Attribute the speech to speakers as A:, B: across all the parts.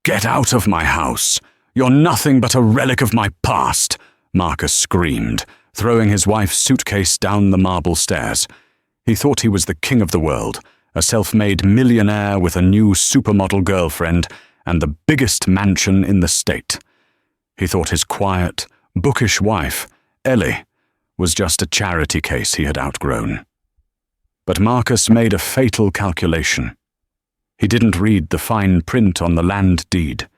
A: "Get out of my house! You're nothing but a relic of my past!" Marcus screamed, throwing his wife's suitcase down the marble stairs. He thought he was the king of the world, a self-made millionaire with a new supermodel girlfriend and the biggest mansion in the state. He thought his quiet, bookish wife, Ellie, was just a charity case he had outgrown. But Marcus made a fatal calculation. He didn't read the fine print on the land deed.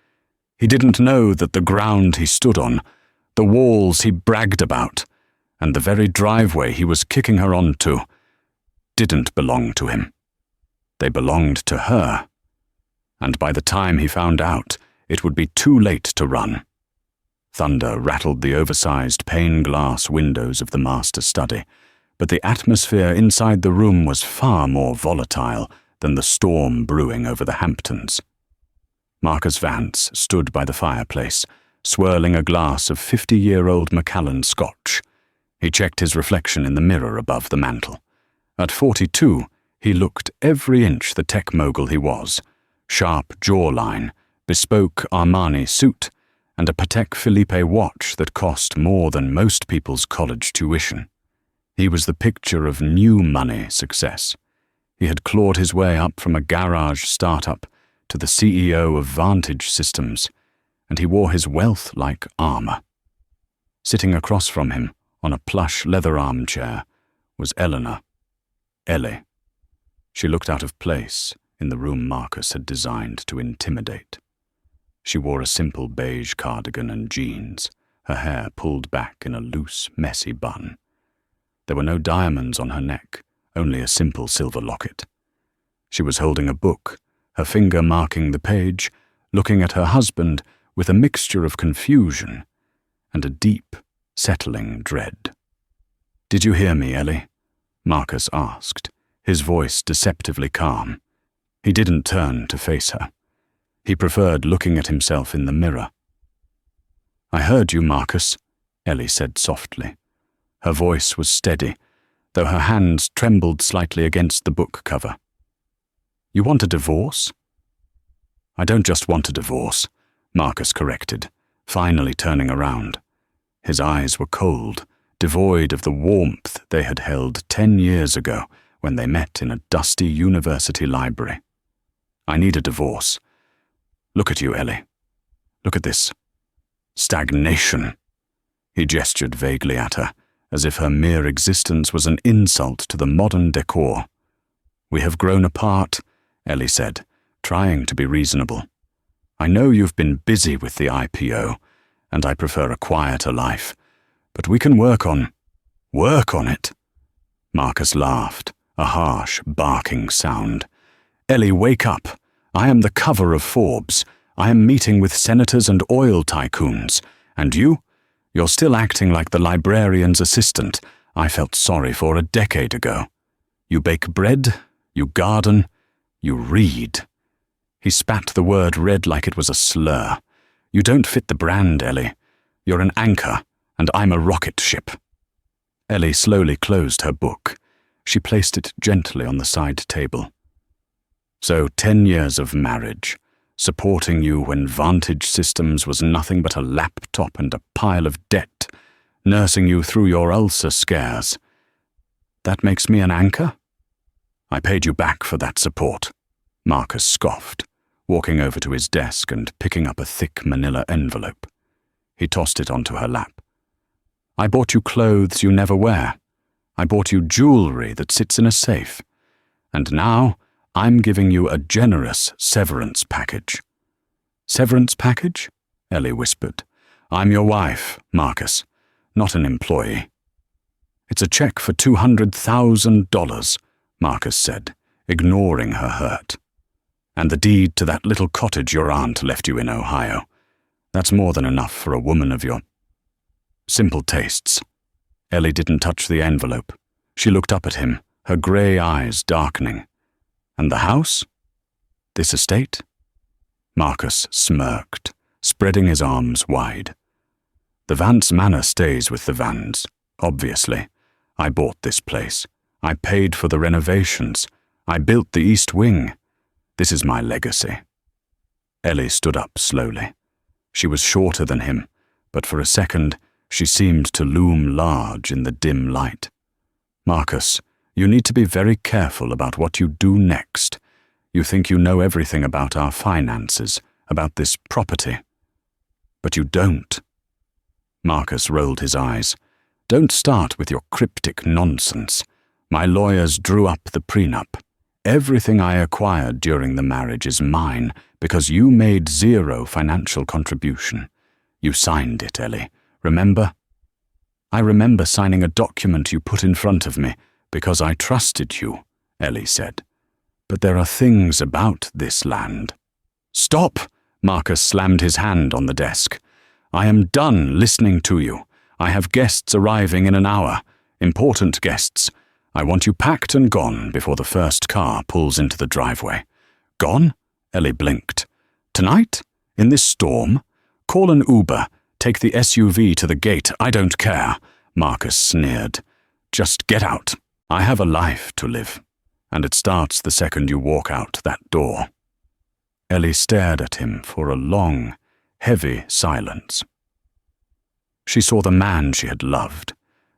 A: He didn't know that the ground he stood on, the walls he bragged about, and the very driveway he was kicking her onto, didn't belong to him. They belonged to her. And by the time he found out, it would be too late to run. Thunder rattled the oversized pane-glass windows of the master study, but the atmosphere inside the room was far more volatile than the storm brewing over the Hamptons. Marcus Vance stood by the fireplace, swirling a glass of 50-year-old Macallan Scotch. He checked his reflection in the mirror above the mantel. At 42, he looked every inch the tech mogul he was. Sharp jawline, bespoke Armani suit, and a Patek Philippe watch that cost more than most people's college tuition. He was the picture of new money success. He had clawed his way up from a garage startup to the CEO of Vantage Systems, and he wore his wealth like armor. Sitting across from him, on a plush leather armchair, was Eleanor, Ellie. She looked out of place in the room Marcus had designed to intimidate. She wore a simple beige cardigan and jeans, her hair pulled back in a loose, messy bun. There were no diamonds on her neck, only a simple silver locket. She was holding a book, her finger marking the page, looking at her husband with a mixture of confusion and a deep, settling dread. "Did you hear me, Ellie?" Marcus asked, his voice deceptively calm. He didn't turn to face her. He preferred looking at himself in the mirror. "I heard you, Marcus," Ellie said softly. Her voice was steady, though her hands trembled slightly against the book cover. "You want a divorce?" "I don't just want a divorce," Marcus corrected, finally turning around. His eyes were cold, devoid of the warmth they had held 10 years ago when they met in a dusty university library. "I need a divorce. Look at you, Ellie. Look at this. Stagnation." He gestured vaguely at her, as if her mere existence was an insult to the modern decor. "We have grown apart," Ellie said, trying to be reasonable. "I know you've been busy with the IPO, and I prefer a quieter life, but we can work on it." Marcus laughed, a harsh, barking sound. "Ellie, wake up. I am the cover of Forbes. I am meeting with senators and oil tycoons. And you? You're still acting like the librarian's assistant I felt sorry for a decade ago. You bake bread, you garden, you read." He spat the word read like it was a slur. "You don't fit the brand, Ellie. You're an anchor, and I'm a rocket ship." Ellie slowly closed her book. She placed it gently on the side table. "So 10 years of marriage, supporting you when Vantage Systems was nothing but a laptop and a pile of debt, nursing you through your ulcer scares. That makes me an anchor?" "I paid you back for that support," Marcus scoffed, walking over to his desk and picking up a thick manila envelope. He tossed it onto her lap. "I bought you clothes you never wear. I bought you jewelry that sits in a safe. And now I'm giving you a generous severance package." "Severance package?" Ellie whispered. "I'm your wife, Marcus, not an employee." "It's a check for $200,000, Marcus said, ignoring her hurt. "And the deed to that little cottage your aunt left you in Ohio. That's more than enough for a woman of your simple tastes." Ellie didn't touch the envelope. She looked up at him, her grey eyes darkening. "And the house? This estate?" Marcus smirked, spreading his arms wide. "The Vance Manor stays with the Vans, obviously. I bought this place. I paid for the renovations. I built the East Wing. This is my legacy." Ellie stood up slowly. She was shorter than him, but for a second she seemed to loom large in the dim light. Marcus, you need to be very careful about what you do next. You think you know everything about our finances, about this property. But you don't. Marcus rolled his eyes. Don't start with your cryptic nonsense. My lawyers drew up the prenup. Everything I acquired during the marriage is mine because you made zero financial contribution. You signed it, Ellie. Remember? I remember signing a document you put in front of me because I trusted you, Ellie said. But there are things about this land. Stop! Marcus slammed his hand on the desk. I am done listening to you. I have guests arriving in an hour. Important guests. I want you packed and gone before the first car pulls into the driveway. Gone? Ellie blinked. Tonight? In this storm? Call an Uber. Take the SUV to the gate. I don't care. Marcus sneered. Just get out. I have a life to live, and it starts the second you walk out that door. Ellie stared at him for a long, heavy silence. She saw the man she had loved,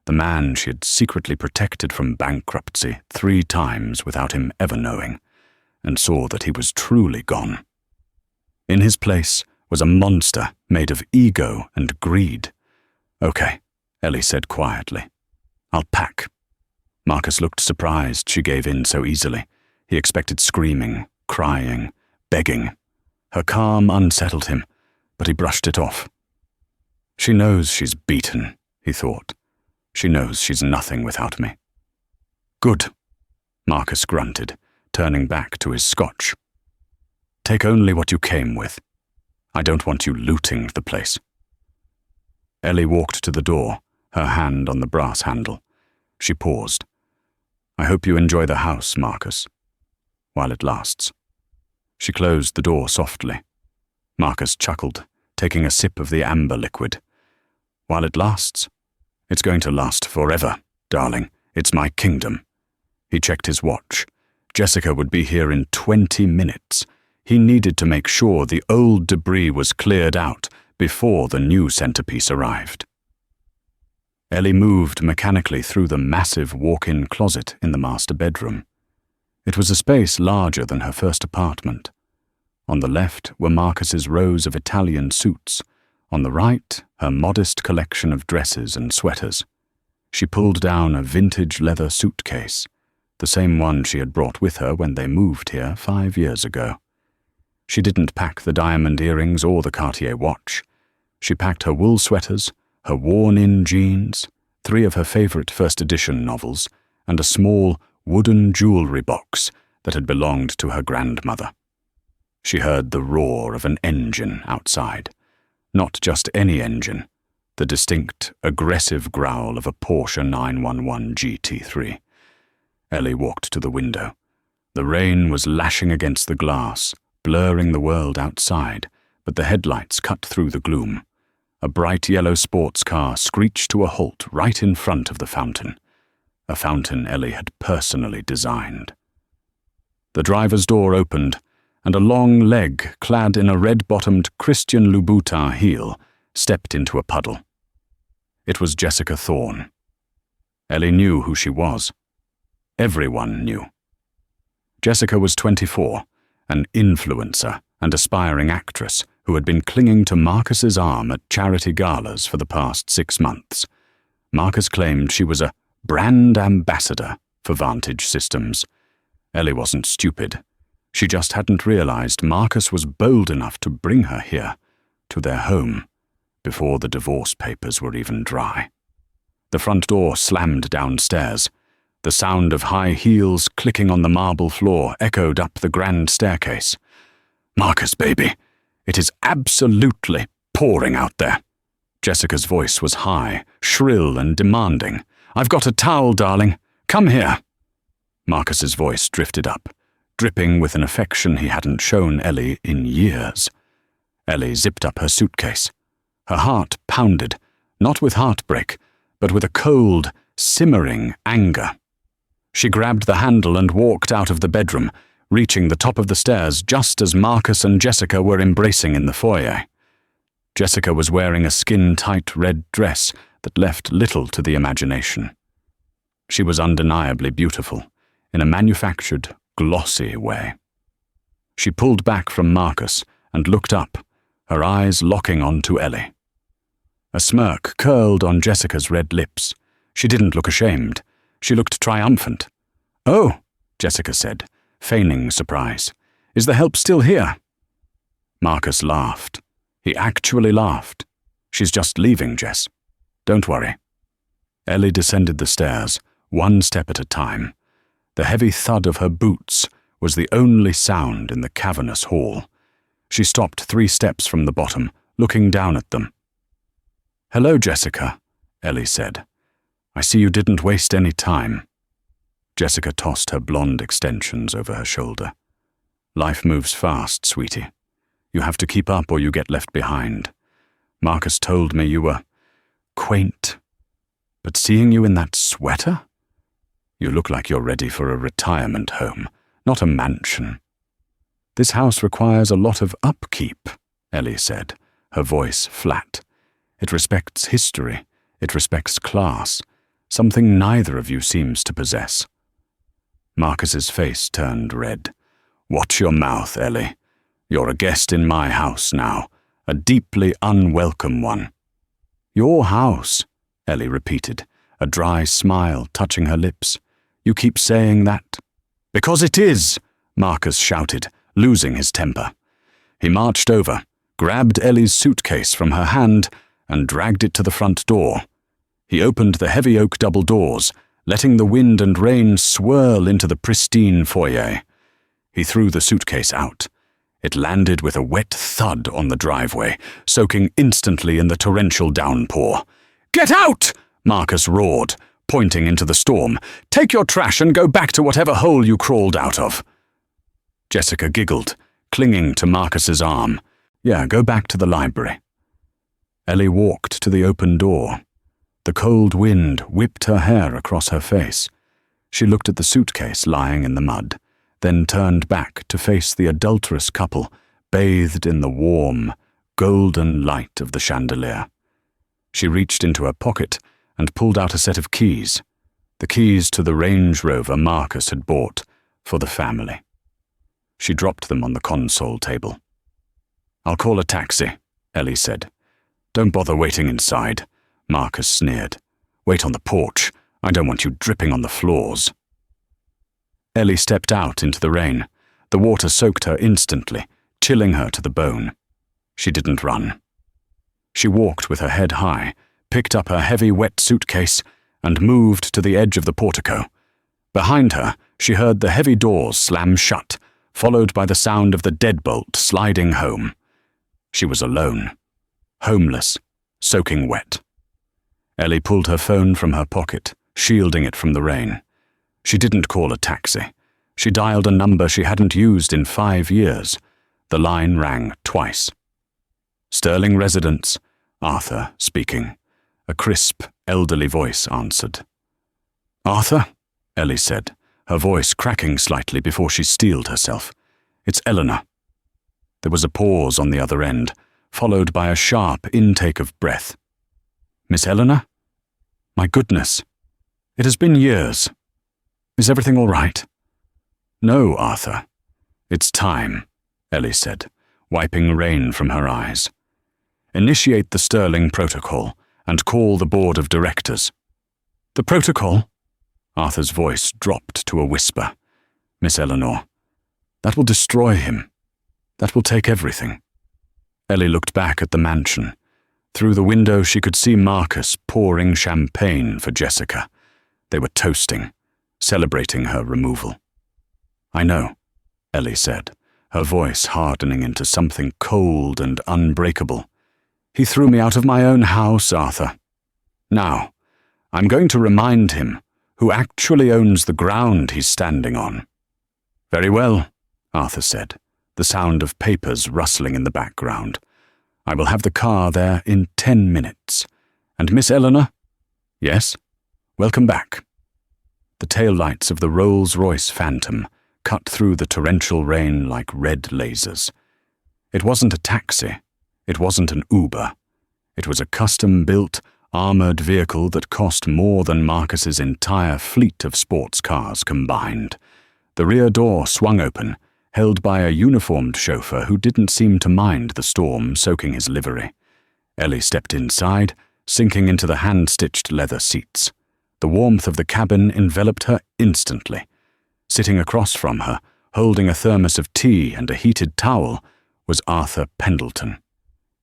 A: the man she had secretly protected from bankruptcy 3 times without him ever knowing, and saw that he was truly gone. In his place was a monster made of ego and greed. Okay, Ellie said quietly. I'll pack. Marcus looked surprised she gave in so easily. He expected screaming, crying, begging. Her calm unsettled him, but he brushed it off. She knows she's beaten, he thought. She knows she's nothing without me. Good, Marcus grunted, turning back to his scotch. Take only what you came with. I don't want you looting the place. Ellie walked to the door, her hand on the brass handle. She paused. I hope you enjoy the house, Marcus, while it lasts. She closed the door softly. Marcus chuckled, taking a sip of the amber liquid. While it lasts? It's going to last forever, darling. It's my kingdom. He checked his watch. Jessica would be here in 20 minutes. He needed to make sure the old debris was cleared out before the new centerpiece arrived. Ellie moved mechanically through the massive walk-in closet in the master bedroom. It was a space larger than her first apartment. On the left were Marcus's rows of Italian suits. On the right, her modest collection of dresses and sweaters. She pulled down a vintage leather suitcase, the same one she had brought with her when they moved here 5 years ago. She didn't pack the diamond earrings or the Cartier watch. She packed her wool sweaters, her worn-in jeans, 3 of her favorite first edition novels, and a small wooden jewelry box that had belonged to her grandmother. She heard the roar of an engine outside. Not just any engine, the distinct, aggressive growl of a Porsche 911 GT3. Ellie walked to the window. The rain was lashing against the glass, blurring the world outside, but the headlights cut through the gloom. A bright yellow sports car screeched to a halt right in front of the fountain, a fountain Ellie had personally designed. The driver's door opened, and a long leg clad in a red-bottomed Christian Louboutin heel stepped into a puddle. It was Jessica Thorne. Ellie knew who she was. Everyone knew. Jessica was 24, an influencer and aspiring actress who had been clinging to Marcus's arm at charity galas for the past 6 months. Marcus claimed she was a brand ambassador for Vantage Systems. Ellie wasn't stupid. She just hadn't realized Marcus was bold enough to bring her here, to their home, before the divorce papers were even dry. The front door slammed downstairs. The sound of high heels clicking on the marble floor echoed up the grand staircase. Marcus, baby, it is absolutely pouring out there. Jessica's voice was high, shrill and demanding. I've got a towel, darling. Come here. Marcus's voice drifted up, dripping with an affection he hadn't shown Ellie in years. Ellie zipped up her suitcase. Her heart pounded, not with heartbreak, but with a cold, simmering anger. She grabbed the handle and walked out of the bedroom, reaching the top of the stairs just as Marcus and Jessica were embracing in the foyer. Jessica was wearing a skin-tight red dress that left little to the imagination. She was undeniably beautiful, in a manufactured, glossy way. She pulled back from Marcus and looked up, her eyes locking onto Ellie. A smirk curled on Jessica's red lips. She didn't look ashamed. She looked triumphant. "Oh," Jessica said, feigning surprise. "Is the help still here?" Marcus laughed. He actually laughed. "She's just leaving, Jess. Don't worry." Ellie descended the stairs, one step at a time. The heavy thud of her boots was the only sound in the cavernous hall. She stopped 3 steps from the bottom, looking down at them. "Hello, Jessica," Ellie said. "I see you didn't waste any time." Jessica tossed her blonde extensions over her shoulder. "Life moves fast, sweetie. You have to keep up or you get left behind. Marcus told me you were quaint. But seeing you in that sweater? You look like you're ready for a retirement home, not a mansion." "This house requires a lot of upkeep," Ellie said, her voice flat. "It respects history. It respects class, something neither of you seems to possess." Marcus's face turned red. "Watch your mouth, Ellie. You're a guest in my house now, a deeply unwelcome one." "Your house," Ellie repeated, a dry smile touching her lips. "You keep saying that." "Because it is," Marcus shouted, losing his temper. He marched over, grabbed Ellie's suitcase from her hand, and dragged it to the front door. He opened the heavy oak double doors, letting the wind and rain swirl into the pristine foyer. He threw the suitcase out. It landed with a wet thud on the driveway, soaking instantly in the torrential downpour. "Get out!" Marcus roared, pointing into the storm. "Take your trash and go back to whatever hole you crawled out of." Jessica giggled, clinging to Marcus's arm. "Yeah, go back to the library." Ellie walked to the open door. The cold wind whipped her hair across her face. She looked at the suitcase lying in the mud, then turned back to face the adulterous couple, bathed in the warm, golden light of the chandelier. She reached into her pocket and pulled out a set of keys, the keys to the Range Rover Marcus had bought for the family. She dropped them on the console table. "I'll call a taxi," Ellie said. "Don't bother waiting inside," Marcus sneered. "Wait on the porch. I don't want you dripping on the floors." Ellie stepped out into the rain. The water soaked her instantly, chilling her to the bone. She didn't run. She walked with her head high, picked up her heavy wet suitcase, and moved to the edge of the portico. Behind her, she heard the heavy doors slam shut, followed by the sound of the deadbolt sliding home. She was alone, homeless, soaking wet. Ellie pulled her phone from her pocket, shielding it from the rain. She didn't call a taxi. She dialed a number she hadn't used in 5 years. The line rang twice. "Sterling Residence," Arthur speaking. A crisp, elderly voice answered. "Arthur?" Ellie said, her voice cracking slightly before she steeled herself. "It's Eleanor." There was a pause on the other end, followed by a sharp intake of breath. "Miss Eleanor? My goodness. It has been years. Is everything all right?" "No, Arthur. It's time," Ellie said, wiping rain from her eyes. "Initiate the Sterling protocol and call the board of directors." "The protocol?" Arthur's voice dropped to a whisper. "Miss Eleanor, that will destroy him. That will take everything." Ellie looked back at the mansion. Through the window she could see Marcus pouring champagne for Jessica. They were toasting, celebrating her removal. "I know," Ellie said, her voice hardening into something cold and unbreakable. "He threw me out of my own house, Arthur. Now, I'm going to remind him who actually owns the ground he's standing on." "Very well," Arthur said, the sound of papers rustling in the background. "I will have the car there in 10 minutes. And Miss Eleanor?" "Yes? Welcome back." The taillights of the Rolls-Royce Phantom cut through the torrential rain like red lasers. It wasn't a taxi. It wasn't an Uber. It was a custom-built, armored vehicle that cost more than Marcus's entire fleet of sports cars combined. The rear door swung open, held by a uniformed chauffeur who didn't seem to mind the storm soaking his livery. Ellie stepped inside, sinking into the hand-stitched leather seats. The warmth of the cabin enveloped her instantly. Sitting across from her, holding a thermos of tea and a heated towel, was Arthur Pendleton.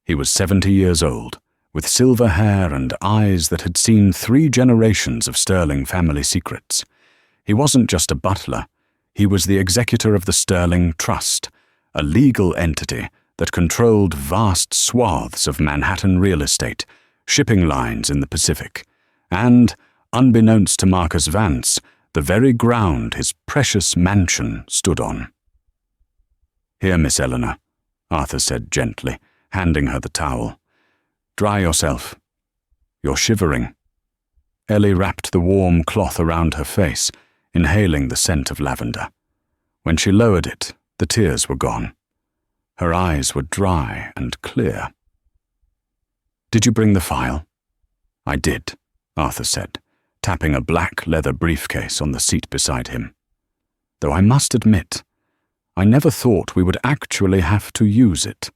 A: He was 70 years old, with silver hair and eyes that had seen 3 generations of Sterling family secrets. He wasn't just a butler. He was the executor of the Sterling Trust, a legal entity that controlled vast swaths of Manhattan real estate, shipping lines in the Pacific, and, unbeknownst to Marcus Vance, the very ground his precious mansion stood on. "Here, Miss Eleanor," Arthur said gently, handing her the towel. "Dry yourself. You're shivering." Ellie wrapped the warm cloth around her face, inhaling the scent of lavender. When she lowered it, the tears were gone. Her eyes were dry and clear. "Did you bring the file?" "I did," Arthur said, tapping a black leather briefcase on the seat beside him. "Though I must admit, I never thought we would actually have to use it.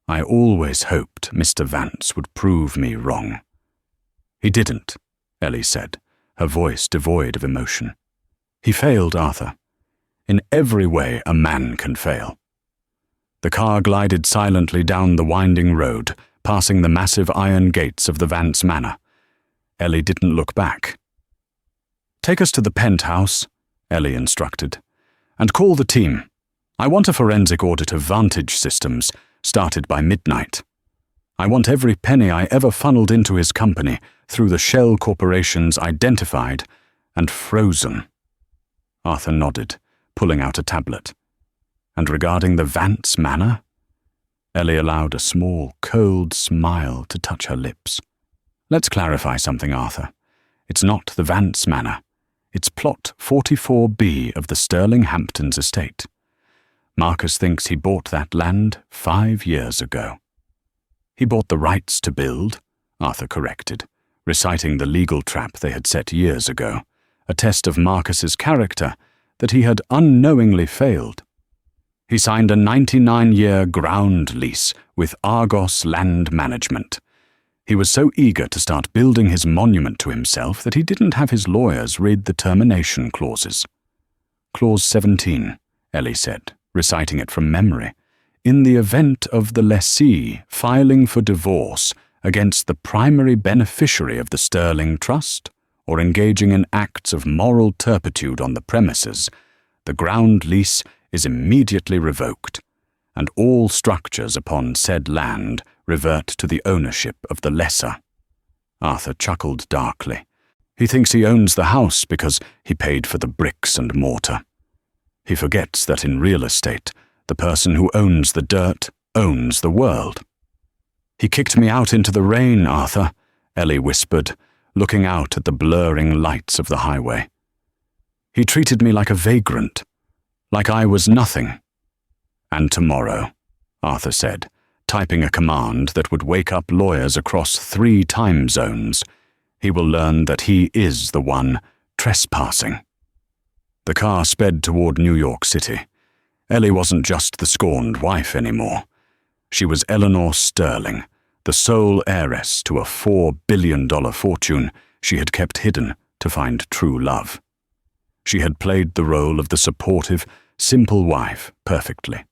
A: I always hoped Mr. Vance would prove me wrong." "He didn't," Ellie said, her voice devoid of emotion. "He failed, Arthur. In every way a man can fail." The car glided silently down the winding road, passing the massive iron gates of the Vance Manor. Ellie didn't look back. "Take us to the penthouse," Ellie instructed, "and call the team. I want a forensic audit of Vantage systems, started by midnight. I want every penny I ever funneled into his company through the shell corporations identified and frozen." Arthur nodded, pulling out a tablet. "And regarding the Vance Manor?" Ellie allowed a small, cold smile to touch her lips. "Let's clarify something, Arthur. It's not the Vance Manor. It's Plot 44B of the Sterling Hamptons estate. Marcus thinks he bought that land 5 years ago." "He bought the rights to build," Arthur corrected, reciting the legal trap they had set years ago, a test of Marcus's character that he had unknowingly failed. "He signed a 99-year ground lease with Argos Land Management. He was so eager to start building his monument to himself that he didn't have his lawyers read the termination clauses." "Clause 17, Ellie said, reciting it from memory. "In the event of the lessee filing for divorce against the primary beneficiary of the Sterling Trust, or engaging in acts of moral turpitude on the premises, the ground lease is immediately revoked, and all structures upon said land revert to the ownership of the lessor." Arthur chuckled darkly. "He thinks he owns the house because he paid for the bricks and mortar. He forgets that in real estate, the person who owns the dirt owns the world." "He kicked me out into the rain, Arthur," Ellie whispered, looking out at the blurring lights of the highway. "He treated me like a vagrant, like I was nothing." "And tomorrow," Arthur said, typing a command that would wake up lawyers across 3 time zones, "he will learn that he is the one trespassing." The car sped toward New York City. Ellie wasn't just the scorned wife anymore. She was Eleanor Sterling, the sole heiress to a $4 billion fortune she had kept hidden to find true love. She had played the role of the supportive, simple wife perfectly.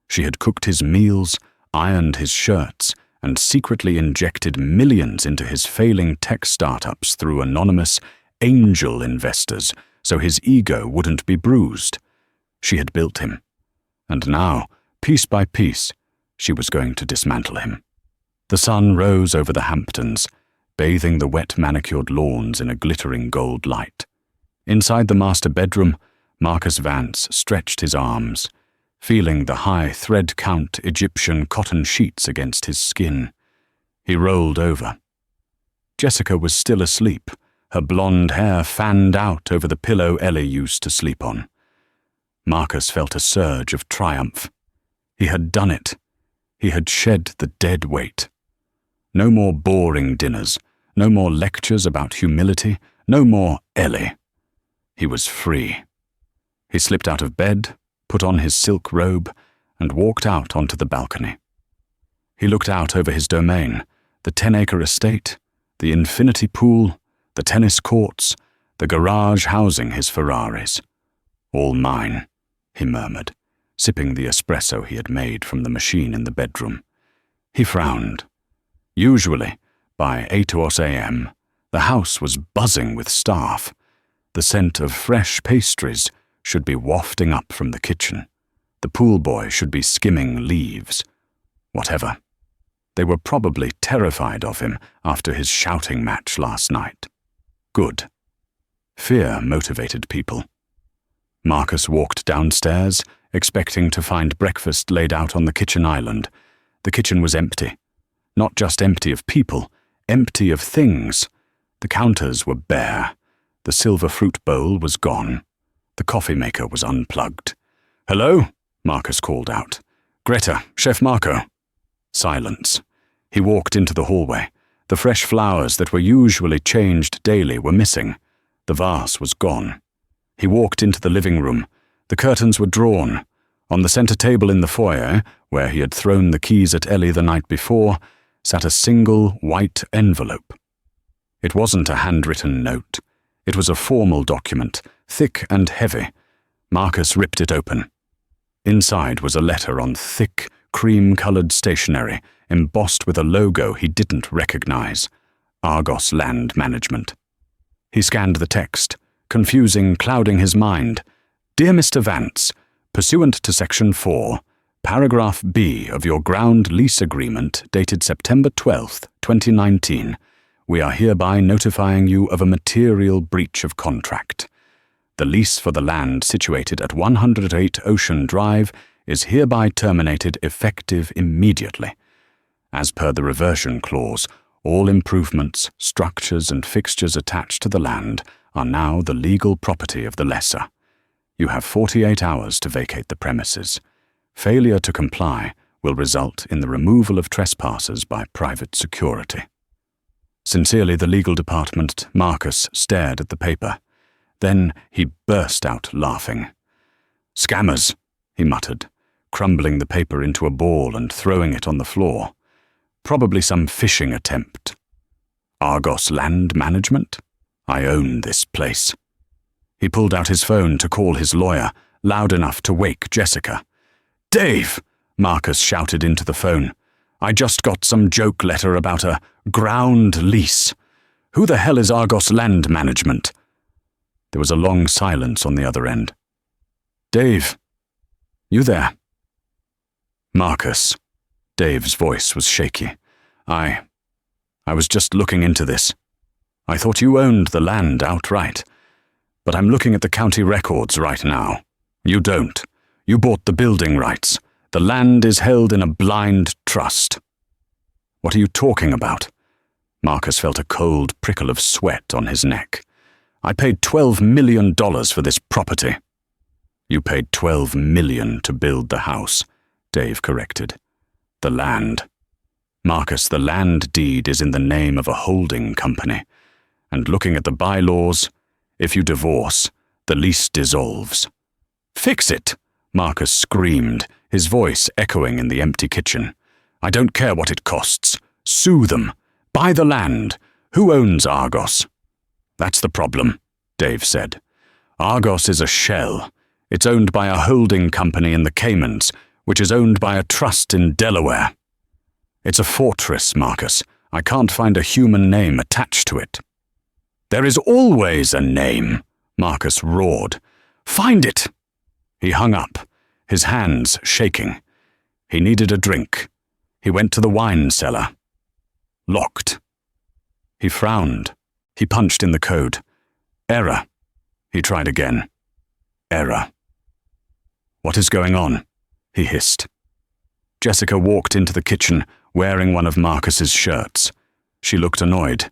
A: She had cooked his meals, ironed his shirts, and secretly injected millions into his failing tech startups through anonymous angel investors so his ego wouldn't be bruised. She had built him, and now, piece by piece, she was going to dismantle him. The sun rose over the Hamptons, bathing the wet manicured lawns in a glittering gold light. Inside the master bedroom, Marcus Vance stretched his arms, feeling the high thread-count Egyptian cotton sheets against his skin. He rolled over. Jessica was still asleep, her blonde hair fanned out over the pillow Ellie used to sleep on. Marcus felt a surge of triumph. He had done it. He had shed the dead weight. No more boring dinners, no more lectures about humility, no more Ellie. He was free. He slipped out of bed, put on his silk robe, and walked out onto the balcony. He looked out over his domain, the 10-acre estate, the infinity pool, the tennis courts, the garage housing his Ferraris. All mine, he murmured, sipping the espresso he had made from the machine in the bedroom. He frowned. Usually, by 8 a.m., the house was buzzing with staff. The scent of fresh pastries should be wafting up from the kitchen. The pool boy should be skimming leaves. Whatever. They were probably terrified of him after his shouting match last night. Good. Fear motivated people. Marcus walked downstairs, expecting to find breakfast laid out on the kitchen island. The kitchen was empty. Not just empty of people, empty of things. The counters were bare. The silver fruit bowl was gone. The coffee maker was unplugged. "Hello?" Marcus called out. "Greta, Chef Marco." Silence. He walked into the hallway. The fresh flowers that were usually changed daily were missing. The vase was gone. He walked into the living room. The curtains were drawn. On the center table in the foyer, where he had thrown the keys at Ellie the night before, sat a single white envelope. It wasn't a handwritten note. It was a formal document, thick and heavy. Marcus ripped it open. Inside was a letter on thick, cream-colored stationery, embossed with a logo he didn't recognize. Argos Land Management. He scanned the text, confusing, clouding his mind. "Dear Mr. Vance, pursuant to Section 4, Paragraph B of your ground lease agreement dated September 12th, 2019, we are hereby notifying you of a material breach of contract. The lease for the land situated at 108 Ocean Drive is hereby terminated effective immediately. As per the reversion clause, all improvements, structures and fixtures attached to the land are now the legal property of the lessor. You have 48 hours to vacate the premises. Failure to comply will result in the removal of trespassers by private security." Sincerely, the legal department, Marcus stared at the paper. Then he burst out laughing. "Scammers," he muttered, crumbling the paper into a ball and throwing it on the floor. "Probably some phishing attempt. Argos Land Management? I own this place." He pulled out his phone to call his lawyer, loud enough to wake Jessica. "Dave!" Marcus shouted into the phone. "I just got some joke letter about a ground lease. Who the hell is Argos Land Management?" There was a long silence on the other end. "Dave? You there?" "Marcus." Dave's voice was shaky. I was just looking into this. I thought you owned the land outright. But I'm looking at the county records right now. You don't. You bought the building rights. The land is held in a blind trust." "What are you talking about?" Marcus felt a cold prickle of sweat on his neck. "I paid $12 million for this property." "You paid $12 million to build the house," Dave corrected. "The land. Marcus, the land deed is in the name of a holding company. And looking at the bylaws, if you divorce, the lease dissolves." "Fix it!" Marcus screamed, his voice echoing in the empty kitchen. "I don't care what it costs. Sue them. Buy the land. Who owns Argos?" "That's the problem," Dave said. "Argos is a shell. It's owned by a holding company in the Caymans, which is owned by a trust in Delaware. It's a fortress, Marcus. I can't find a human name attached to it." "There is always a name," Marcus roared. "Find it!" He hung up, his hands shaking. He needed a drink. He went to the wine cellar. Locked. He frowned. He punched in the code. Error. He tried again. Error. "What is going on?" he hissed. Jessica walked into the kitchen, wearing one of Marcus's shirts. She looked annoyed.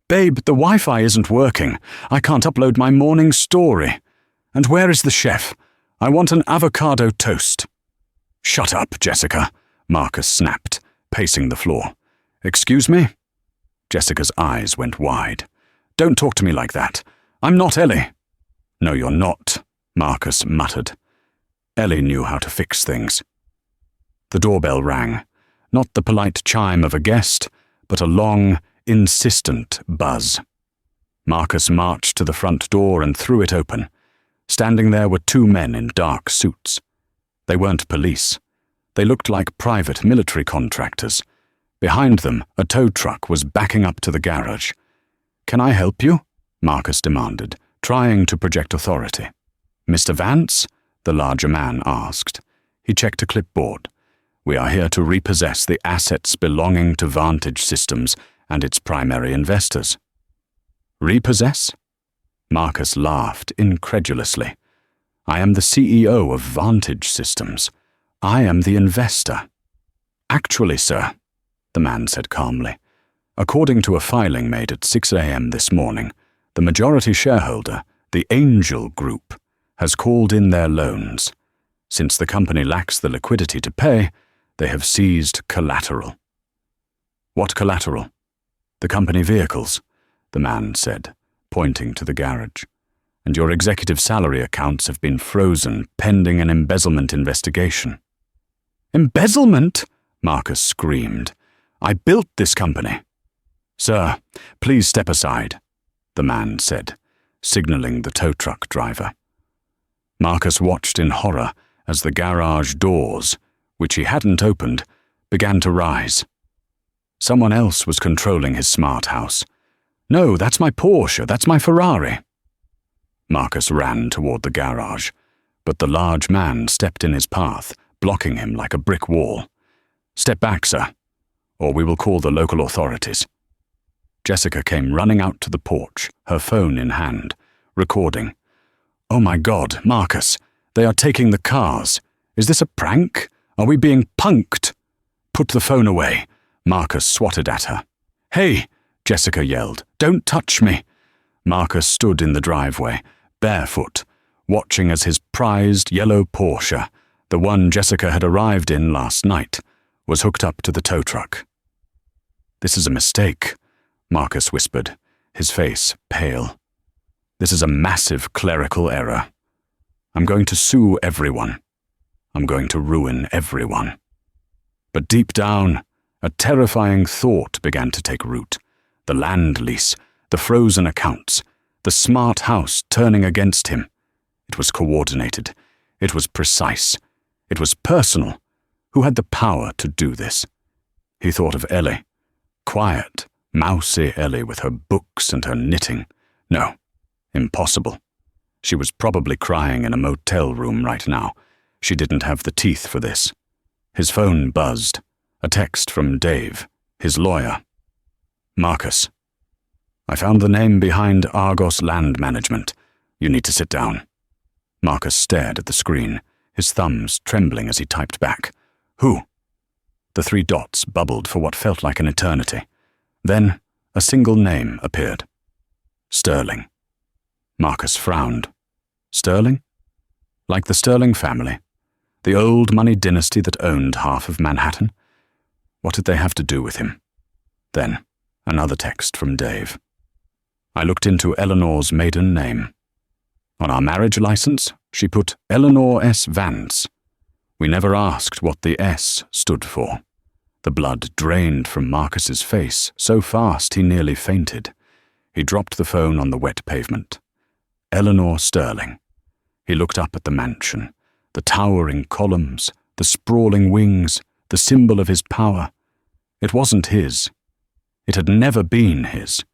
A: "Babe, the Wi-Fi isn't working. I can't upload my morning story. And where is the chef? I want an avocado toast." "Shut up, Jessica," Marcus snapped, pacing the floor. "Excuse me?" Jessica's eyes went wide. "Don't talk to me like that. I'm not Ellie." "No, you're not," Marcus muttered. Ellie knew how to fix things. The doorbell rang, not the polite chime of a guest, but a long, insistent buzz. Marcus marched to the front door and threw it open. Standing there were two men in dark suits. They weren't police. They looked like private military contractors. Behind them, a tow truck was backing up to the garage. "Can I help you?" Marcus demanded, trying to project authority. "Mr. Vance?" the larger man asked. He checked a clipboard. "We are here to repossess the assets belonging to Vantage Systems and its primary investors." "Repossess?" Marcus laughed incredulously. "I am the CEO of Vantage Systems. I am the investor." "Actually, sir," the man said calmly, "according to a filing made at 6 a.m. this morning, the majority shareholder, the Angel Group, has called in their loans. Since the company lacks the liquidity to pay, they have seized collateral." "What collateral?" "The company vehicles," the man said, pointing to the garage. "And your executive salary accounts have been frozen pending an embezzlement investigation." "Embezzlement?" Marcus screamed. "I built this company." "Sir, please step aside," the man said, signaling the tow truck driver. Marcus watched in horror as the garage doors, which he hadn't opened, began to rise. Someone else was controlling his smart house. "No, that's my Porsche, that's my Ferrari." Marcus ran toward the garage, but the large man stepped in his path, blocking him like a brick wall. "Step back, sir, or we will call the local authorities." Jessica came running out to the porch, her phone in hand, recording. "Oh my God, Marcus, they are taking the cars. Is this a prank? Are we being punked?" "Put the phone away," Marcus swatted at her. "Hey," Jessica yelled, "don't touch me." Marcus stood in the driveway, barefoot, watching as his prized yellow Porsche, the one Jessica had arrived in last night, was hooked up to the tow truck. "This is a mistake," Marcus whispered, his face pale. "This is a massive clerical error. I'm going to sue everyone. I'm going to ruin everyone." But deep down, a terrifying thought began to take root. The land lease, the frozen accounts, the smart house turning against him. It was coordinated. It was precise. It was personal. Who had the power to do this? He thought of Ellie. Quiet, mousy Ellie with her books and her knitting. No, impossible. She was probably crying in a motel room right now. She didn't have the teeth for this. His phone buzzed. A text from Dave, his lawyer. "Marcus, I found the name behind Argos Land Management. You need to sit down." Marcus stared at the screen, his thumbs trembling as he typed back. "Who?" The 3 dots bubbled for what felt like an eternity. Then a single name appeared. Sterling. Marcus frowned. Sterling? Like the Sterling family, the old money dynasty that owned half of Manhattan? What did they have to do with him? Then another text from Dave. I looked into Eleanor's maiden name. On our marriage license, she put Eleanor S. Vance. We never asked what the S stood for. The blood drained from Marcus's face so fast he nearly fainted. He dropped the phone on the wet pavement. Eleanor Sterling. He looked up at the mansion, the towering columns, the sprawling wings, the symbol of his power. It wasn't his. It had never been his.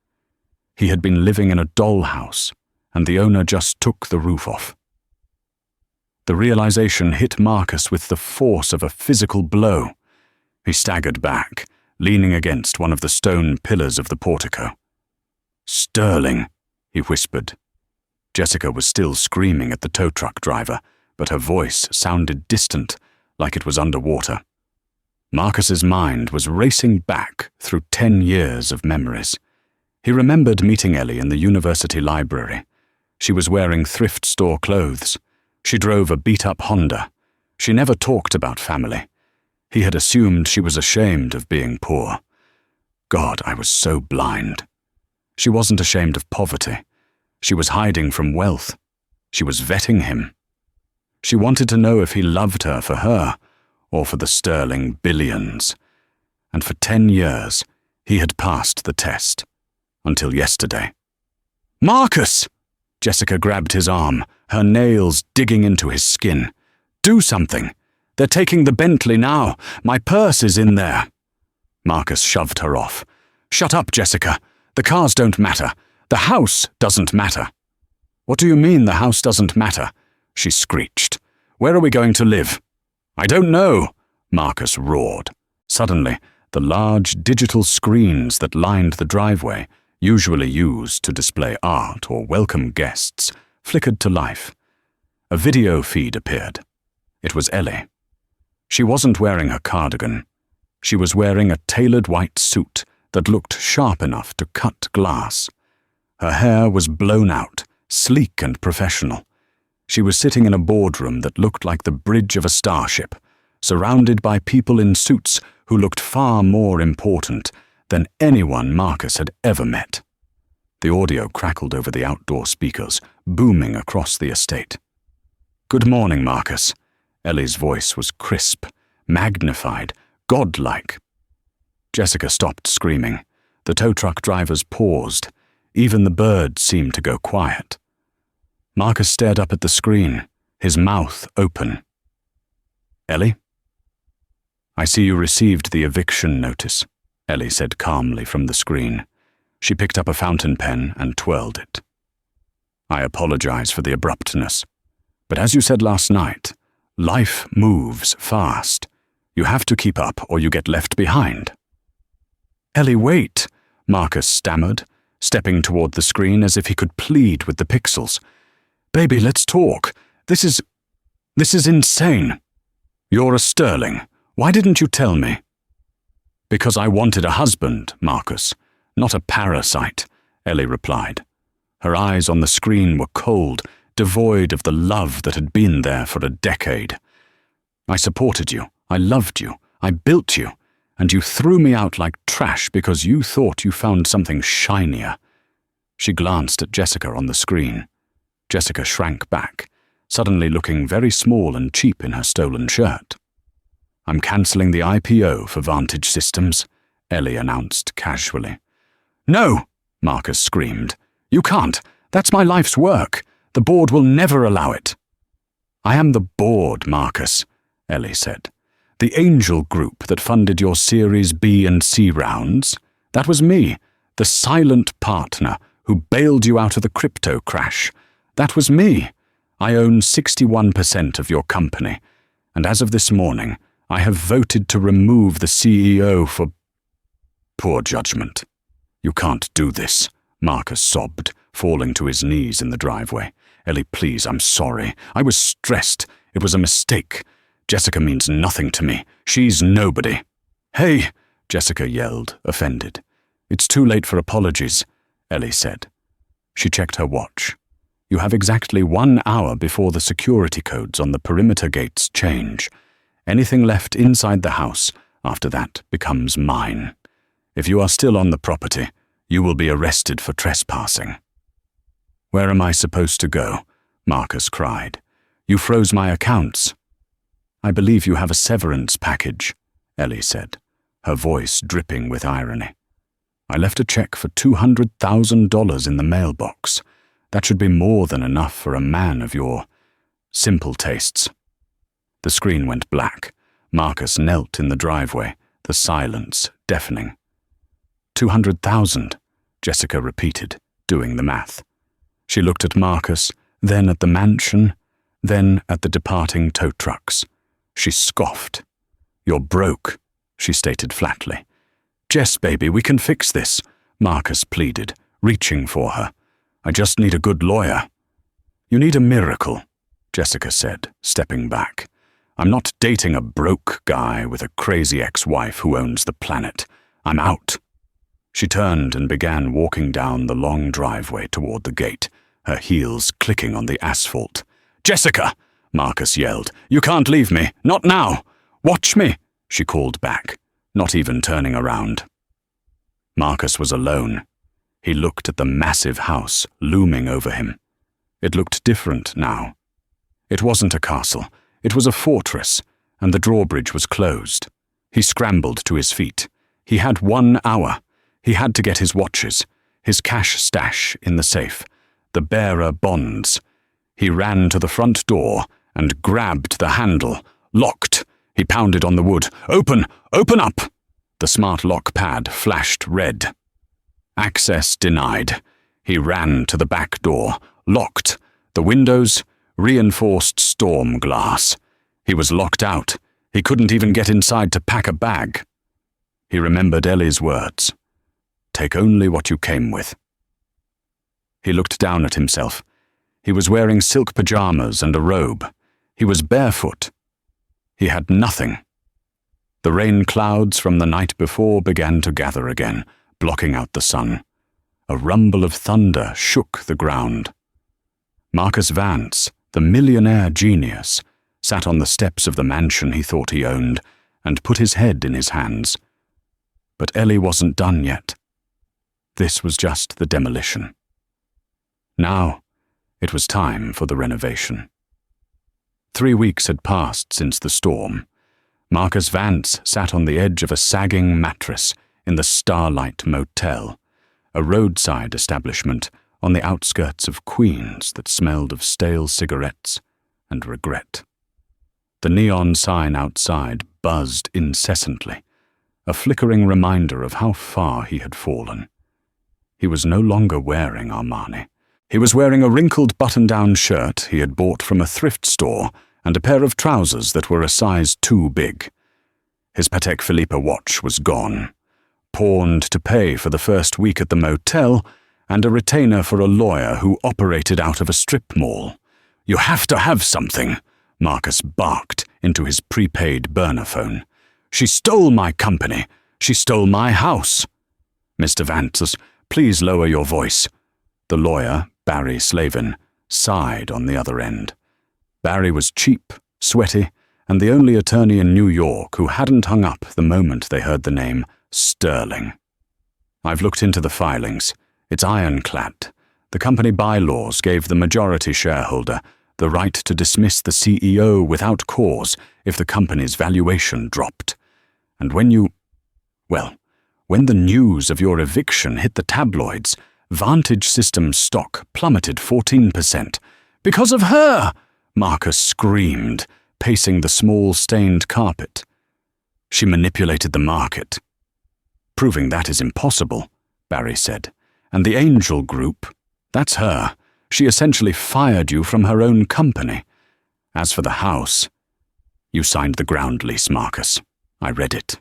A: He had been living in a dollhouse, and the owner just took the roof off. The realization hit Marcus with the force of a physical blow. He staggered back, leaning against one of the stone pillars of the portico. "Sterling," he whispered. Jessica was still screaming at the tow truck driver, but her voice sounded distant, like it was underwater. Marcus's mind was racing back through 10 years of memories. He remembered meeting Ellie in the university library. She was wearing thrift store clothes. She drove a beat-up Honda. She never talked about family. He had assumed she was ashamed of being poor. God, I was so blind. She wasn't ashamed of poverty. She was hiding from wealth. She was vetting him. She wanted to know if he loved her for her, or for the sterling billions. And for 10 years, he had passed the test. Until yesterday. "Marcus!" Jessica grabbed his arm, her nails digging into his skin. "Do something! They're taking the Bentley now. My purse is in there." Marcus shoved her off. "Shut up, Jessica. The cars don't matter. The house doesn't matter." "What do you mean the house doesn't matter?" she screeched. "Where are we going to live?" "I don't know," Marcus roared. Suddenly, the large digital screens that lined the driveway, usually used to display art or welcome guests, flickered to life. A video feed appeared. It was Ellie. She wasn't wearing her cardigan. She was wearing a tailored white suit that looked sharp enough to cut glass. Her hair was blown out, sleek and professional. She was sitting in a boardroom that looked like the bridge of a starship, surrounded by people in suits who looked far more important than anyone Marcus had ever met. The audio crackled over the outdoor speakers, booming across the estate. "Good morning, Marcus." Ellie's voice was crisp, magnified, godlike. Jessica stopped screaming. The tow truck drivers paused. Even the birds seemed to go quiet. Marcus stared up at the screen, his mouth open. "Ellie?" "I see you received the eviction notice," Ellie said calmly from the screen. She picked up a fountain pen and twirled it. "I apologize for the abruptness. But as you said last night, life moves fast. You have to keep up or you get left behind." "Ellie, wait," Marcus stammered, stepping toward the screen as if he could plead with the pixels. "Baby, let's talk. This is insane." "You're a sterling. Why didn't you tell me?" "Because I wanted a husband, Marcus, not a parasite," Ellie replied. Her eyes on the screen were cold, devoid of the love that had been there for a decade. "I supported you. I loved you. I built you. And you threw me out like trash because you thought you found something shinier." She glanced at Jessica on the screen. Jessica shrank back, suddenly looking very small and cheap in her stolen shirt. "I'm cancelling the IPO for Vantage Systems," Ellie announced casually. "No!" Marcus screamed. "You can't. That's my life's work. The board will never allow it." "I am the board, Marcus," Ellie said. "The angel group that funded your Series B and C rounds. That was me, the silent partner who bailed you out of the crypto crash. That was me. I own 61% of your company, and as of this morning, I have voted to remove the CEO for poor judgment." "You can't do this," Marcus sobbed, falling to his knees in the driveway. "Ellie, please, I'm sorry. I was stressed. It was a mistake. Jessica means nothing to me. She's nobody." "Hey!" Jessica yelled, offended. "It's too late for apologies," Ellie said. She checked her watch. "You have exactly 1 hour before the security codes on the perimeter gates change. Anything left inside the house after that becomes mine. If you are still on the property, you will be arrested for trespassing." "Where am I supposed to go?" Marcus cried. "You froze my accounts." "I believe you have a severance package," Ellie said, her voice dripping with irony. "I left a check for $200,000 in the mailbox. That should be more than enough for a man of your simple tastes." The screen went black. Marcus knelt in the driveway, the silence deafening. 200,000, Jessica repeated, doing the math. She looked at Marcus, then at the mansion, then at the departing tow trucks. She scoffed. "You're broke," she stated flatly. "Jess, baby, we can fix this," Marcus pleaded, reaching for her. "I just need a good lawyer." "You need a miracle," Jessica said, stepping back. "I'm not dating a broke guy with a crazy ex-wife who owns the planet. I'm out." She turned and began walking down the long driveway toward the gate, her heels clicking on the asphalt. "Jessica!" Marcus yelled. "You can't leave me. Not now. Watch me," she called back, not even turning around. Marcus was alone. He looked at the massive house looming over him. It looked different now. It wasn't a castle. It was a fortress, and the drawbridge was closed. He scrambled to his feet. He had 1 hour. He had to get his watches, his cash stash in the safe, the bearer bonds. He ran to the front door and grabbed the handle. Locked. He pounded on the wood. "Open! Open up!" The smart lock pad flashed red. Access denied. He ran to the back door. Locked. The windows, reinforced storm glass. He was locked out. He couldn't even get inside to pack a bag. He remembered Ellie's words. "Take only what you came with." He looked down at himself. He was wearing silk pajamas and a robe. He was barefoot. He had nothing. The rain clouds from the night before began to gather again, blocking out the sun. A rumble of thunder shook the ground. Marcus Vance, the millionaire genius, sat on the steps of the mansion he thought he owned and put his head in his hands. But Ellie wasn't done yet. This was just the demolition. Now, it was time for the renovation. 3 weeks had passed since the storm. Marcus Vance sat on the edge of a sagging mattress in the Starlight Motel, a roadside establishment on the outskirts of Queens that smelled of stale cigarettes and regret. The neon sign outside buzzed incessantly, a flickering reminder of how far he had fallen. He was no longer wearing Armani. He was wearing a wrinkled button-down shirt he had bought from a thrift store and a pair of trousers that were a size too big. His Patek Philippe watch was gone, pawned to pay for the first week at the motel, and a retainer for a lawyer who operated out of a strip mall. "You have to have something," Marcus barked into his prepaid burner phone. "She stole my company. She stole my house." "Mr. Vance, please lower your voice." The lawyer, Barry Slavin, sighed on the other end. Barry was cheap, sweaty, and the only attorney in New York who hadn't hung up the moment they heard the name Sterling. "I've looked into the filings. It's ironclad. The company bylaws gave the majority shareholder the right to dismiss the CEO without cause if the company's valuation dropped. And when the news of your eviction hit the tabloids, Vantage Systems stock plummeted 14%. "Because of her!" Marcus screamed, pacing the small stained carpet. "She manipulated the market." "Proving that is impossible," Barry said. "And the Angel Group, that's her. She essentially fired you from her own company. As for the house, you signed the ground lease, Marcus. I read it.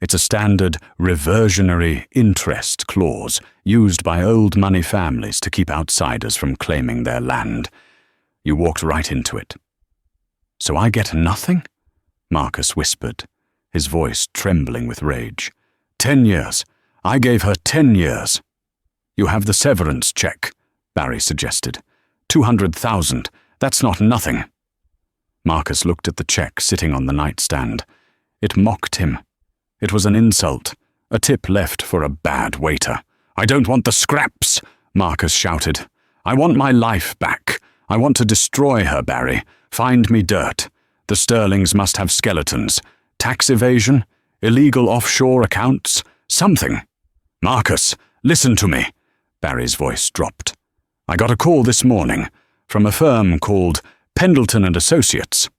A: It's a standard reversionary interest clause used by old money families to keep outsiders from claiming their land. You walked right into it." "So I get nothing?" Marcus whispered, his voice trembling with rage. 10 years. I gave her 10 years. "You have the severance check," Barry suggested. 200,000. That's not nothing." Marcus looked at the check sitting on the nightstand. It mocked him. It was an insult, a tip left for a bad waiter. "I don't want the scraps," Marcus shouted. "I want my life back. I want to destroy her, Barry. Find me dirt. The Sterlings must have skeletons. Tax evasion? Illegal offshore accounts? Something." "Marcus, listen to me." Barry's voice dropped. "I got a call this morning from a firm called Pendleton and Associates.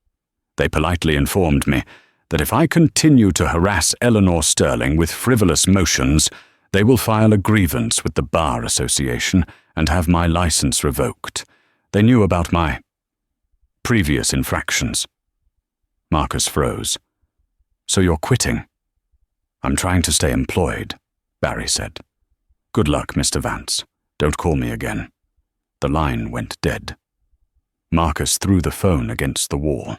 A: They politely informed me that if I continue to harass Eleanor Sterling with frivolous motions, they will file a grievance with the Bar Association and have my license revoked. They knew about my previous infractions." Marcus froze. "So you're quitting?" "I'm trying to stay employed," Barry said. "Good luck, Mr. Vance. Don't call me again." The line went dead. Marcus threw the phone against the wall.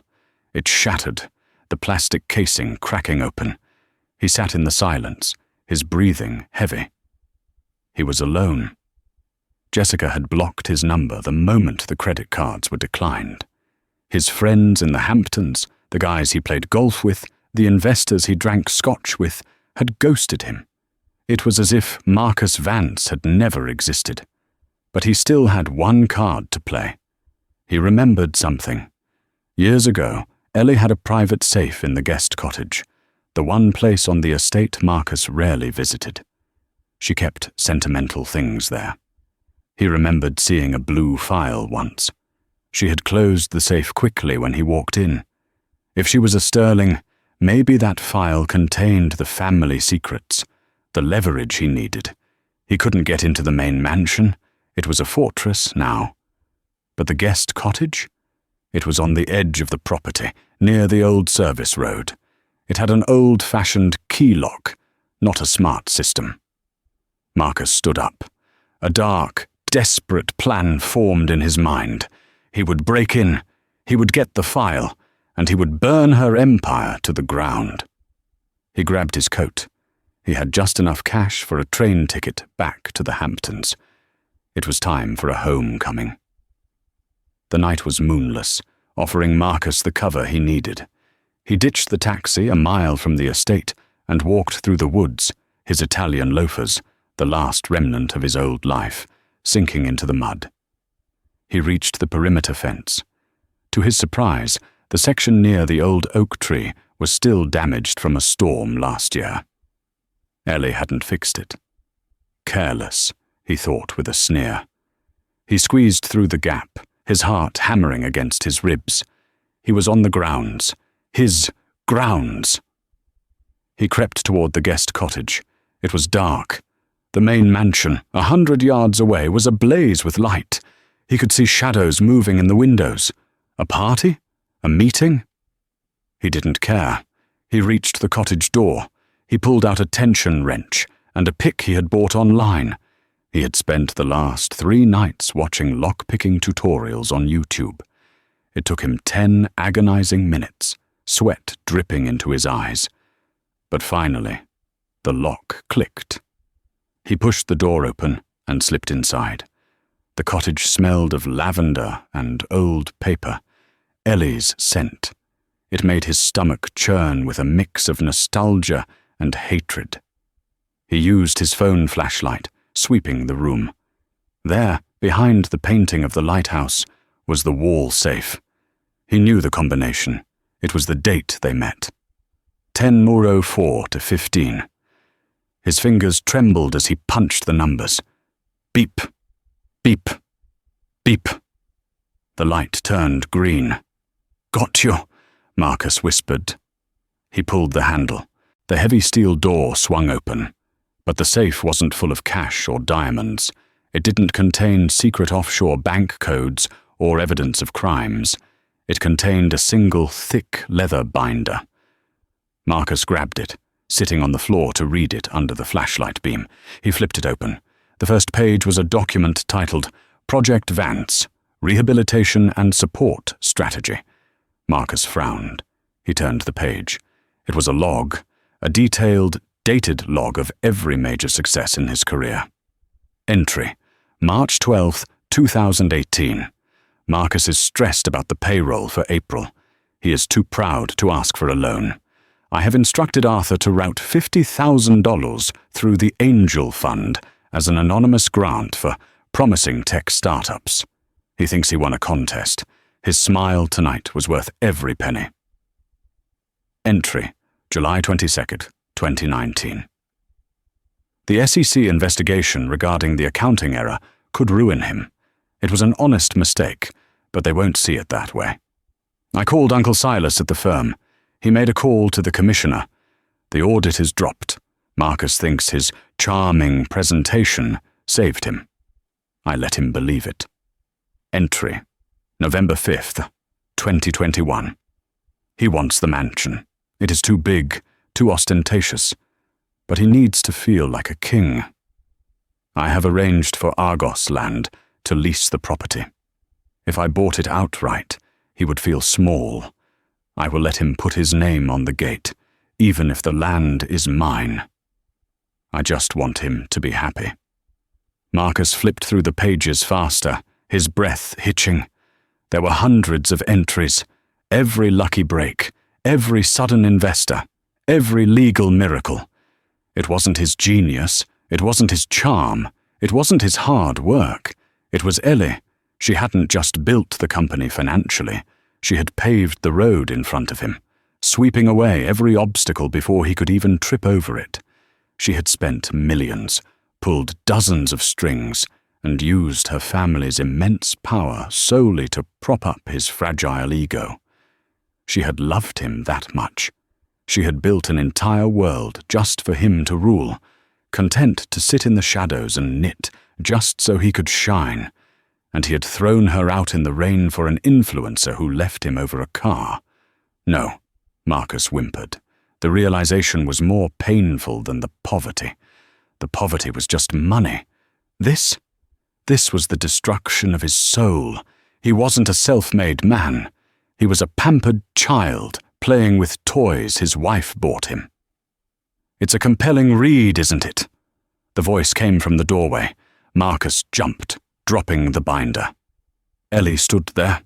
A: It shattered, the plastic casing cracking open. He sat in the silence, his breathing heavy. He was alone. Jessica had blocked his number the moment the credit cards were declined. His friends in the Hamptons, the guys he played golf with, the investors he drank scotch with, had ghosted him. It was as if Marcus Vance had never existed. But he still had one card to play. He remembered something. Years ago, Ellie had a private safe in the guest cottage, the one place on the estate Marcus rarely visited. She kept sentimental things there. He remembered seeing a blue file once. She had closed the safe quickly when he walked in. If she was a sterling, maybe that file contained the family secrets, the leverage he needed. He couldn't get into the main mansion. It was a fortress now. But the guest cottage? It was on the edge of the property, near the old service road. It had an old-fashioned key lock, not a smart system. Marcus stood up. A dark, desperate plan formed in his mind. He would break in, he would get the file, and he would burn her empire to the ground. He grabbed his coat. He had just enough cash for a train ticket back to the Hamptons. It was time for a homecoming. The night was moonless, offering Marcus the cover he needed. He ditched the taxi a mile from the estate and walked through the woods, his Italian loafers, the last remnant of his old life, sinking into the mud. He reached the perimeter fence. To his surprise, the section near the old oak tree was still damaged from a storm last year. Ellie hadn't fixed it. Careless, he thought with a sneer. He squeezed through the gap, his heart hammering against his ribs. He was on the grounds. His grounds. He crept toward the guest cottage. It was dark. The main mansion, 100 yards away, was ablaze with light. He could see shadows moving in the windows. A party? A meeting? He didn't care. He reached the cottage door. He pulled out a tension wrench and a pick he had bought online. He had spent the last 3 nights watching lock-picking tutorials on YouTube. It took him 10 agonizing minutes, sweat dripping into his eyes. But finally, the lock clicked. He pushed the door open and slipped inside. The cottage smelled of lavender and old paper, Ellie's scent. It made his stomach churn with a mix of nostalgia and hatred. He used his phone flashlight, sweeping the room. There, behind the painting of the lighthouse, was the wall safe. He knew the combination. It was the date they met. 10:04 to 15. His fingers trembled as he punched the numbers. Beep, beep, beep. The light turned green. "Got you," Marcus whispered. He pulled the handle. The heavy steel door swung open. But the safe wasn't full of cash or diamonds. It didn't contain secret offshore bank codes or evidence of crimes. It contained a single thick leather binder. Marcus grabbed it, sitting on the floor to read it under the flashlight beam. He flipped it open. The first page was a document titled Project Vance, Rehabilitation and Support Strategy. Marcus frowned. He turned the page. It was a log, a detailed, dated log of every major success in his career. Entry: March 12, 2018. Marcus is stressed about the payroll for April. He is too proud to ask for a loan. I have instructed Arthur to route $50,000 through the Angel Fund as an anonymous grant for promising tech startups. He thinks he won a contest. His smile tonight was worth every penny. Entry: July 22nd, 2019. The SEC investigation regarding the accounting error could ruin him. It was an honest mistake, but they won't see it that way. I called Uncle Silas at the firm. He made a call to the commissioner. The audit is dropped. Marcus thinks his charming presentation saved him. I let him believe it. Entry: November 5th, 2021. He wants the mansion. It is too big, too ostentatious, but he needs to feel like a king. I have arranged for Argos land to lease the property. If I bought it outright, he would feel small. I will let him put his name on the gate, even if the land is mine. I just want him to be happy. Marcus flipped through the pages faster, his breath hitching. There were hundreds of entries, every lucky break, every sudden investor, every legal miracle. It wasn't his genius, it wasn't his charm, it wasn't his hard work. It was Ellie. She hadn't just built the company financially, she had paved the road in front of him, sweeping away every obstacle before he could even trip over it. She had spent millions, pulled dozens of strings, and used her family's immense power solely to prop up his fragile ego. She had loved him that much. She had built an entire world just for him to rule, content to sit in the shadows and knit just so he could shine, and he had thrown her out in the rain for an influencer who left him over a car. No, Marcus whimpered. The realization was more painful than the poverty. The poverty was just money. This was the destruction of his soul. He wasn't a self-made man. He was a pampered child playing with toys his wife bought him. "It's a compelling read, isn't it?" The voice came from the doorway. Marcus jumped, dropping the binder. Ellie stood there.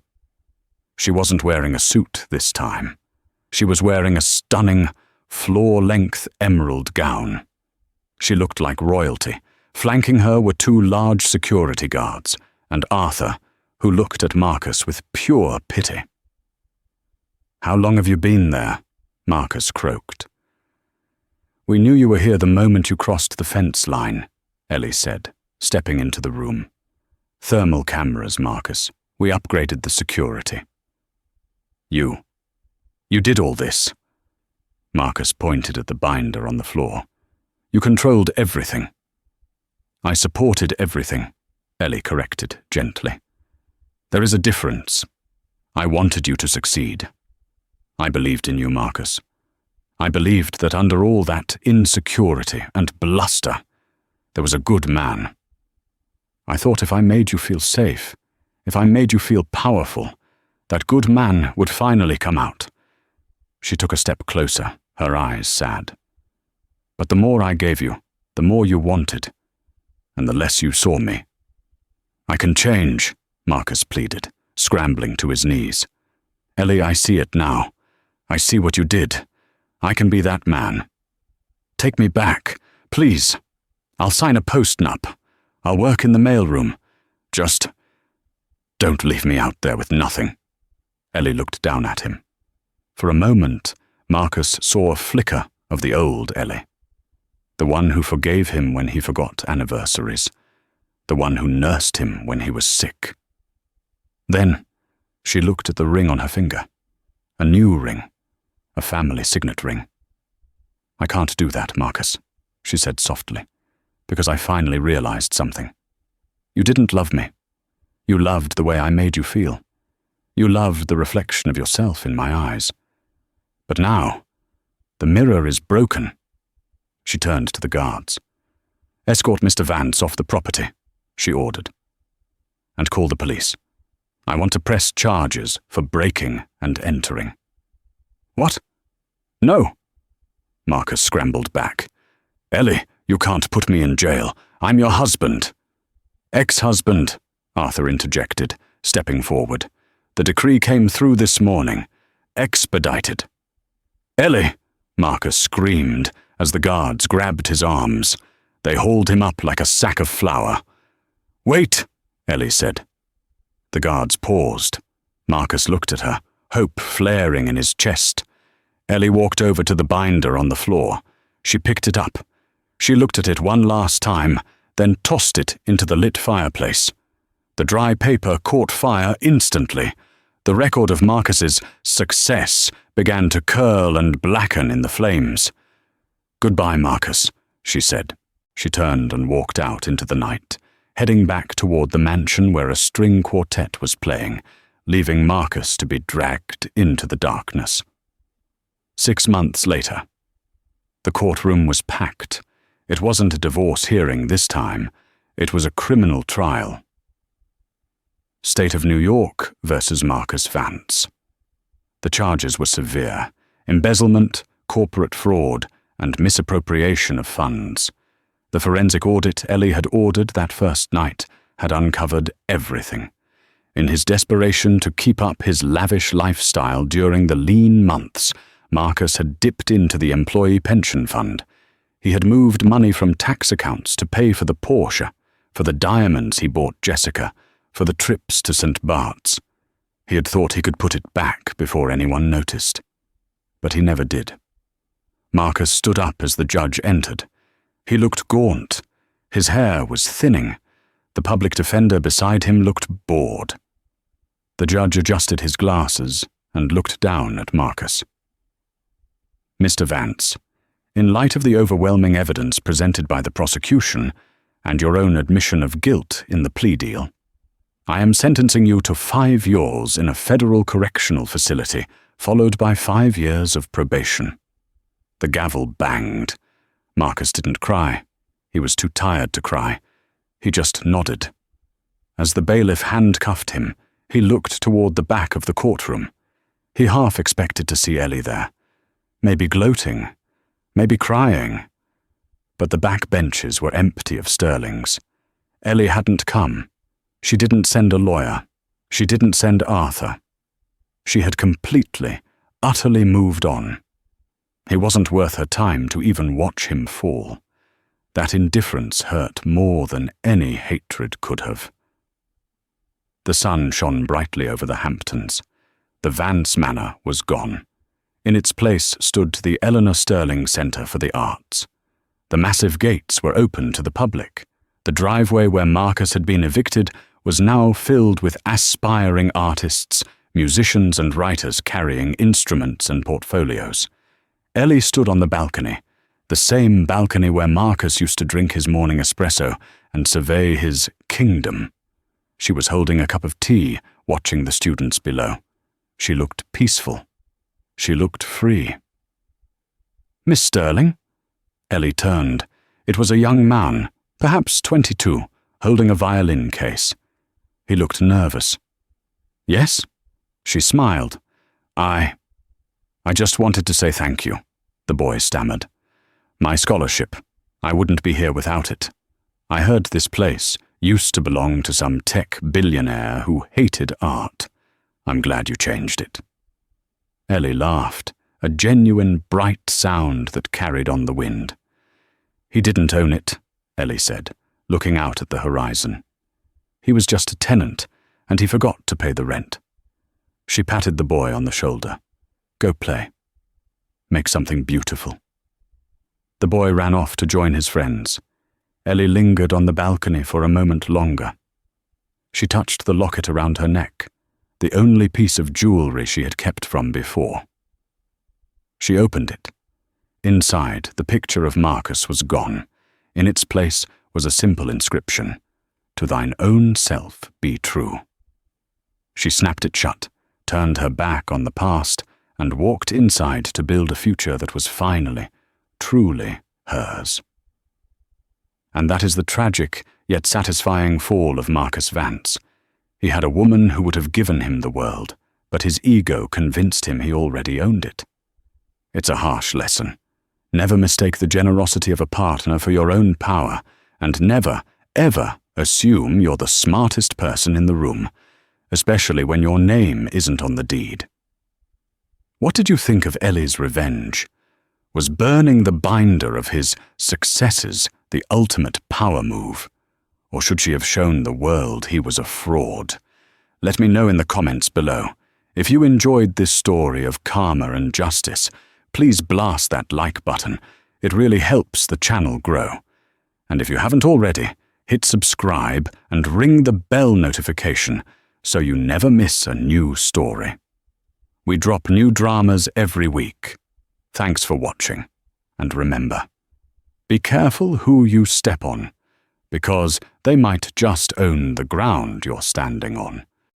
A: She wasn't wearing a suit this time. She was wearing a stunning, floor-length emerald gown. She looked like royalty. Flanking her were two large security guards, and Arthur, who looked at Marcus with pure pity. "How long have you been there?" Marcus croaked. "We knew you were here the moment you crossed the fence line," Ellie said, stepping into the room. "Thermal cameras, Marcus. We upgraded the security." You did all this." Marcus pointed at the binder on the floor. "You controlled everything." "I supported everything," Ellie corrected gently. "There is a difference. I wanted you to succeed. I believed in you, Marcus. I believed that under all that insecurity and bluster, there was a good man. I thought if I made you feel safe, if I made you feel powerful, that good man would finally come out." She took a step closer, her eyes sad. "But the more I gave you, the more you wanted, and the less you saw me." "I can change," Marcus pleaded, scrambling to his knees. "Ellie, I see it now. I see what you did. I can be that man. Take me back, please. I'll sign a post-nup. I'll work in the mailroom. Just don't leave me out there with nothing." Ellie looked down at him. For a moment, Marcus saw a flicker of the old Ellie. The one who forgave him when he forgot anniversaries. The one who nursed him when he was sick. Then, she looked at the ring on her finger. A new ring. A family signet ring. "I can't do that, Marcus," she said softly, "because I finally realized something. You didn't love me. You loved the way I made you feel. You loved the reflection of yourself in my eyes. But now, the mirror is broken." She turned to the guards. "Escort Mr. Vance off the property," she ordered. "And call the police. I want to press charges for breaking and entering." "What? No!" Marcus scrambled back. "Ellie, you can't put me in jail. I'm your husband." "Ex-husband," Arthur interjected, stepping forward. "The decree came through this morning. Expedited." "Ellie!" Marcus screamed as the guards grabbed his arms. They hauled him up like a sack of flour. "Wait," Ellie said. The guards paused. Marcus looked at her, hope flaring in his chest. Ellie walked over to the binder on the floor. She picked it up. She looked at it one last time, then tossed it into the lit fireplace. The dry paper caught fire instantly. The record of Marcus's success began to curl and blacken in the flames. "Goodbye, Marcus," she said. She turned and walked out into the night, heading back toward the mansion where a string quartet was playing, leaving Marcus to be dragged into the darkness. 6 months later. The courtroom was packed. It wasn't a divorce hearing this time. It was a criminal trial. State of New York versus Marcus Vance. The charges were severe: embezzlement, corporate fraud, and misappropriation of funds. The forensic audit Ellie had ordered that first night had uncovered everything. In his desperation to keep up his lavish lifestyle during the lean months, Marcus had dipped into the employee pension fund. He had moved money from tax accounts to pay for the Porsche, for the diamonds he bought Jessica, for the trips to St. Bart's. He had thought he could put it back before anyone noticed. But he never did. Marcus stood up as the judge entered. He looked gaunt. His hair was thinning. The public defender beside him looked bored. The judge adjusted his glasses and looked down at Marcus. Mr. Vance, in light of the overwhelming evidence presented by the prosecution and your own admission of guilt in the plea deal, I am sentencing you to 5 years in a federal correctional facility, followed by 5 years of probation. The gavel banged. Marcus didn't cry. He was too tired to cry. He just nodded. As the bailiff handcuffed him, he looked toward the back of the courtroom. He half expected to see Ellie there, maybe gloating, maybe crying. But the back benches were empty of Sterlings. Ellie hadn't come. She didn't send a lawyer. She didn't send Arthur. She had completely, utterly moved on. He wasn't worth her time to even watch him fall. That indifference hurt more than any hatred could have. The sun shone brightly over the Hamptons. The Vance Manor was gone. In its place stood the Eleanor Sterling Centre for the Arts. The massive gates were open to the public. The driveway where Marcus had been evicted was now filled with aspiring artists, musicians and writers carrying instruments and portfolios. Ellie stood on the balcony, the same balcony where Marcus used to drink his morning espresso and survey his kingdom. She was holding a cup of tea, watching the students below. She looked peaceful. She looked free. "Miss Sterling?" Ellie turned. It was a young man, perhaps 22, holding a violin case. He looked nervous. "Yes?" She smiled. I just wanted to say thank you," the boy stammered. "My scholarship. I wouldn't be here without it. I heard this place used to belong to some tech billionaire who hated art. I'm glad you changed it." Ellie laughed, a genuine bright sound that carried on the wind. "He didn't own it," Ellie said, looking out at the horizon. "He was just a tenant, and he forgot to pay the rent." She patted the boy on the shoulder. "Go play. Make something beautiful." The boy ran off to join his friends. Ellie lingered on the balcony for a moment longer. She touched the locket around her neck, the only piece of jewelry she had kept from before. She opened it. Inside, the picture of Marcus was gone. In its place was a simple inscription, "To thine own self be true." She snapped it shut, turned her back on the past, and walked inside to build a future that was finally, truly hers. And that is the tragic yet satisfying fall of Marcus Vance. He had a woman who would have given him the world, but his ego convinced him he already owned it. It's a harsh lesson. Never mistake the generosity of a partner for your own power, and never, ever assume you're the smartest person in the room, especially when your name isn't on the deed. What did you think of Ellie's revenge? Was burning the binder of his successes the ultimate power move? Or should she have shown the world he was a fraud? Let me know in the comments below. If you enjoyed this story of karma and justice, please blast that like button. It really helps the channel grow. And if you haven't already, hit subscribe and ring the bell notification so you never miss a new story. We drop new dramas every week. Thanks for watching. And remember, be careful who you step on, because they might just own the ground you're standing on.